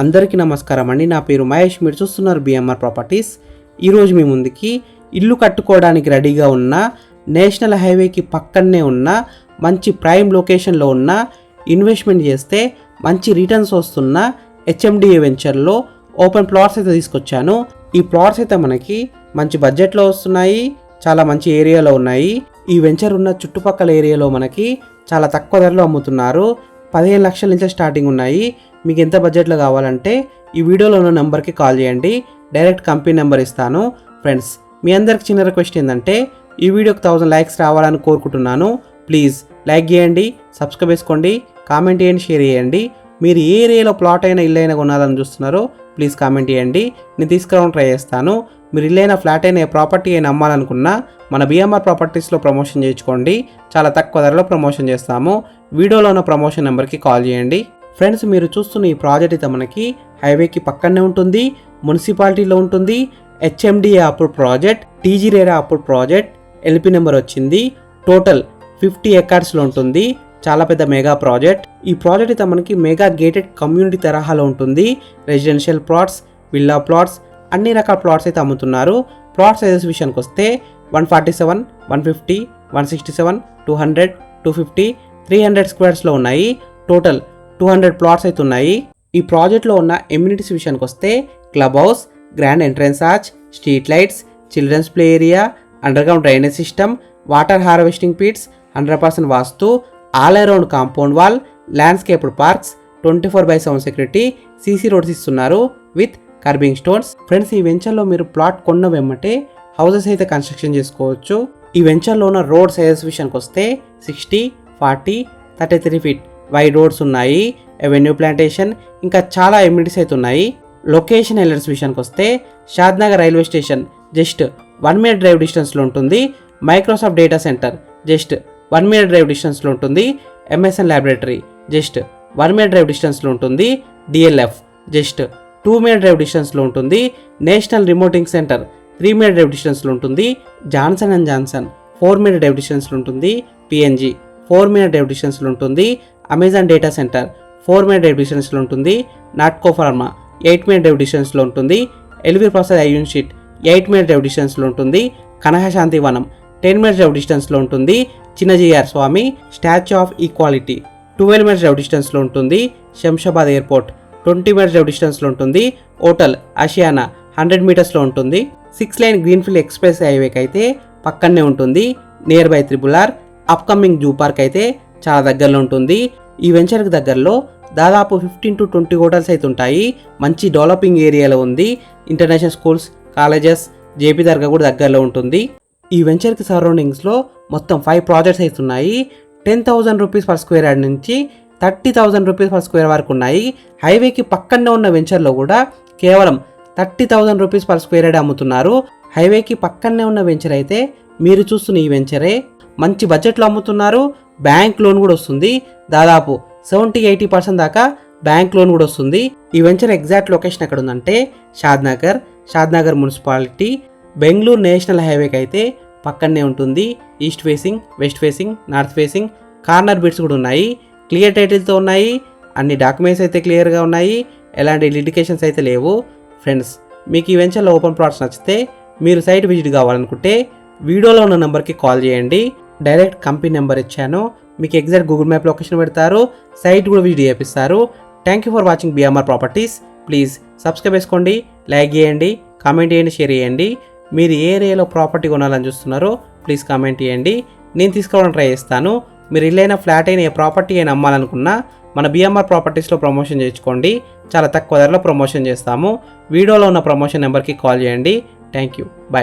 అందరికీ నమస్కారం అండి. నా పేరు మహేష్. మీరు చూస్తున్నారు బిఎంఆర్ ప్రాపర్టీస్. ఈరోజు మీ ముందుకి ఇల్లు కట్టుకోవడానికి రెడీగా ఉన్న, నేషనల్ హైవేకి పక్కనే ఉన్న, మంచి ప్రైమ్ లొకేషన్లో ఉన్న, ఇన్వెస్ట్మెంట్ చేస్తే మంచి రిటర్న్స్ వస్తున్న హెచ్ఎండిఏ వెంచర్లో ఓపెన్ ప్లాట్స్ అయితే తీసుకొచ్చాను. ఈ ప్లాట్స్ అయితే మనకి మంచి బడ్జెట్లో వస్తున్నాయి, చాలా మంచి ఏరియాలో ఉన్నాయి. ఈ వెంచర్ ఉన్న చుట్టుపక్కల ఏరియాలో మనకి చాలా తక్కువ ధరలో అమ్ముతున్నారు. 15 లక్షల నుంచి స్టార్టింగ్ ఉన్నాయి. మీకు ఎంత బడ్జెట్లో కావాలంటే ఈ వీడియోలో ఉన్న నెంబర్కి కాల్ చేయండి. డైరెక్ట్ కంపెనీ నెంబర్ ఇస్తాను. ఫ్రెండ్స్, మీ అందరికి చిన్న రిక్వెస్ట్ ఏంటంటే ఈ వీడియోకి 1000 లైక్స్ రావాలని కోరుకుంటున్నాను. ప్లీజ్ లైక్ చేయండి, సబ్స్క్రైబ్ చేసుకోండి, కామెంట్ చేయండి, షేర్ చేయండి. మీరు ఏ ఏరియాలో ప్లాట్ అయినా ఇల్లు అయినా కొనాలని చూస్తున్నారో ప్లీజ్ కామెంట్ చేయండి. నేను తీసుకురావడం ట్రై చేస్తాను. మీరు ఇల్లైనా ఫ్లాట్ అయినా ప్రాపర్టీ అయినా అమ్మాలనుకున్నా మన బిఎంఆర్ ప్రాపర్టీస్లో ప్రమోషన్ చేయించుకోండి. చాలా తక్కువ ధరలో ప్రమోషన్ చేస్తాము. వీడియోలో ఉన్న ప్రమోషన్ నెంబర్కి కాల్ చేయండి. ఫ్రెండ్స్, మీరు చూస్తున్న ఈ ప్రాజెక్ట్ అయితే మనకి హైవేకి పక్కనే ఉంటుంది, మున్సిపాలిటీలో ఉంటుంది. HMDA approved project, TG RERA approved project. LP number వచ్చింది. టోటల్ 50 ఎకర్స్లో ఉంటుంది. చాలా పెద్ద మెగా ప్రాజెక్ట్. ఈ ప్రాజెక్ట్ అయితే మనకి మెగా గేటెడ్ కమ్యూనిటీ తరహాలో ఉంటుంది. రెసిడెన్షియల్ ప్లాట్స్, విల్లా ప్లాట్స్, అన్ని రకాల ప్లాట్స్ అయితే అమ్ముతున్నారు. ప్లాట్ సైజెస్ విషయానికి వస్తే 147, 150, 167, 200, 250, 300 స్క్వేర్స్లో ఉన్నాయి. టోటల్ 200 ప్లాట్స్ అయితే ఉన్నాయి. ఈ ప్రాజెక్ట్లో ఉన్న ఎమ్యూనిటీస్ విషయానికి వస్తే club house, grand entrance arch, street lights, children's play area, underground drainage system, water harvesting pits, 100% vastu, all around compound wall, landscaped parks, 24/7 security, CC roads ఇస్తున్నారు విత్ కర్బింగ్ స్టోన్స్. ఫ్రెండ్స్, ఈ వెంచర్లో మీరు ప్లాట్ కొన్న వెంబటే houses అయితే construction చేసుకోవచ్చు. ఈ వెంచర్లో ఉన్న రోడ్ సైజెస్ విషయానికి వస్తే 60, 40, 33 ఫీట్ వైడ్ రోడ్స్ ఉన్నాయి. ఎవెన్యూ ప్లాంటేషన్, ఇంకా చాలా ఎమ్యూనిటీస్ అయితే ఉన్నాయి. లొకేషన్ ఎలర్స్ విషయానికి వస్తే Shadnagar railway station just 1 minute drive డిస్టెన్స్లో ఉంటుంది. Microsoft data centre just 1 minute drive డిస్టెన్స్లో ఉంటుంది. MSN laboratory just 1 minute drive డిస్టెన్స్లో ఉంటుంది. డిఎల్ఎఫ్ జస్ట్ 2 మినిట్ డ్రైవ్ డిస్టెన్స్లో ఉంటుంది. నేషనల్ రిమోటింగ్ సెంటర్ 3 మినిట్ డ్రైవ్ డిస్టెన్స్లో ఉంటుంది. Johnson and Johnson 4 minute drive డిస్టెన్స్లో ఉంటుంది. పిఎన్జి 4 మినిట్ డ్రైవ్ డిస్టెన్స్లో ఉంటుంది. Amazon data centre 4 minute drive డిస్టెన్స్లో ఉంటుంది. నాట్కో ఫార్మా 8 మినిట్ డ్రైవ్ డిస్టెన్స్లో ఉంటుంది. L V Prasad unit 8 minute drive డిస్టెన్స్లో ఉంటుంది. కనకశాంతి వనం 10 మినిట్ డ్రైవ్ డిస్టెన్స్లో ఉంటుంది. Chinnajeeyar Swami statue of equality 12 minutes drive డిస్టెన్స్లో ఉంటుంది. శంషాబాద్ ఎయిర్పోర్ట్ 20 మినిట్స్ డ్రైవ్ డిస్టెన్స్లో ఉంటుంది. హోటల్ ఆసియానా 100 మీటర్స్లో ఉంటుంది. 6 లైన్ గ్రీన్ఫీల్డ్ ఎక్స్ప్రెస్ హైవేకి అయితే పక్కనే ఉంటుంది. Near by triple R. Upcoming zoo park అయితే చాలా దగ్గరలో ఉంటుంది. ఈ వెంచర్కి దగ్గరలో దాదాపు 15 to 20 హోటల్స్ అయితే ఉంటాయి. మంచి డెవలపింగ్ ఏరియాలో ఉంది. ఇంటర్నేషనల్ స్కూల్స్, కాలేజెస్, జేపీ దర్గా కూడా దగ్గరలో ఉంటుంది. ఈ వెంచర్కి సరౌండింగ్స్లో మొత్తం 5 ప్రాజెక్ట్స్ అయితే ఉన్నాయి. 10,000 రూపీస్ పర్ స్క్వేర్ యార్డ్ నుంచి 30,000 రూపీస్ పర్ స్క్వేర్ వరకు ఉన్నాయి. హైవేకి పక్కనే ఉన్న వెంచర్లో కూడా కేవలం 30,000 రూపీస్ పర్ స్క్వేర్ యార్డ్ అమ్ముతున్నారు. హైవేకి పక్కనే ఉన్న వెంచర్ అయితే మీరు చూస్తున్న ఈ వెంచరే మంచి బడ్జెట్లో అమ్ముతున్నారు. బ్యాంక్ లోన్ కూడా వస్తుంది. దాదాపు 70-80% దాకా బ్యాంక్ లోన్ కూడా వస్తుంది. ఈ వెంచర్ ఎగ్జాక్ట్ లొకేషన్ ఎక్కడ ఉందంటే షాద్నగర్ మున్సిపాలిటీ, బెంగళూరు నేషనల్ హైవేకి అయితే పక్కనే ఉంటుంది. East facing, west facing, north facing, corner bits కూడా ఉన్నాయి. క్లియర్ టైటిల్తో ఉన్నాయి. అన్ని డాక్యుమెంట్స్ అయితే క్లియర్గా ఉన్నాయి. ఎలాంటి లిటికేషన్స్ అయితే లేవు. ఫ్రెండ్స్, మీకు ఈ వెంచర్లో ఓపెన్ ప్లాట్స్ నచ్చితే మీరు సైట్ విజిట్ కావాలనుకుంటే వీడియోలో ఉన్న నెంబర్కి కాల్ చేయండి. డైరెక్ట్ కంపెనీ నెంబర్ ఇచ్చాను. మీకు ఎగ్జాక్ట్ గూగుల్ మ్యాప్ లొకేషన్ పెడతారు. సైట్ కూడా విజిట్ చేపిస్తారు. Thank you for watching BMR properties. Please subscribe చేసుకోండి, లైక్ చేయండి, కామెంట్ చేయండి, షేర్ చేయండి. మీరు ఏ ఏరియాలో ప్రాపర్టీ కొనాలని చూస్తున్నారో ప్లీజ్ కామెంట్ చేయండి. నేను తీసుకోవడానికి ట్రై చేస్తాను. మీరు ఇల్లైనా ఫ్లాట్ అయినా ఏ ప్రాపర్టీ అయినా అమ్మాలనుకున్నా మన బిఎంఆర్ ప్రాపర్టీస్లో ప్రమోషన్ చేయించుకోండి. చాలా తక్కువ ధరలో ప్రమోషన్ చేస్తాము. వీడియోలో ఉన్న ప్రమోషన్ నెంబర్కి కాల్ చేయండి. Thank you. బాయ్.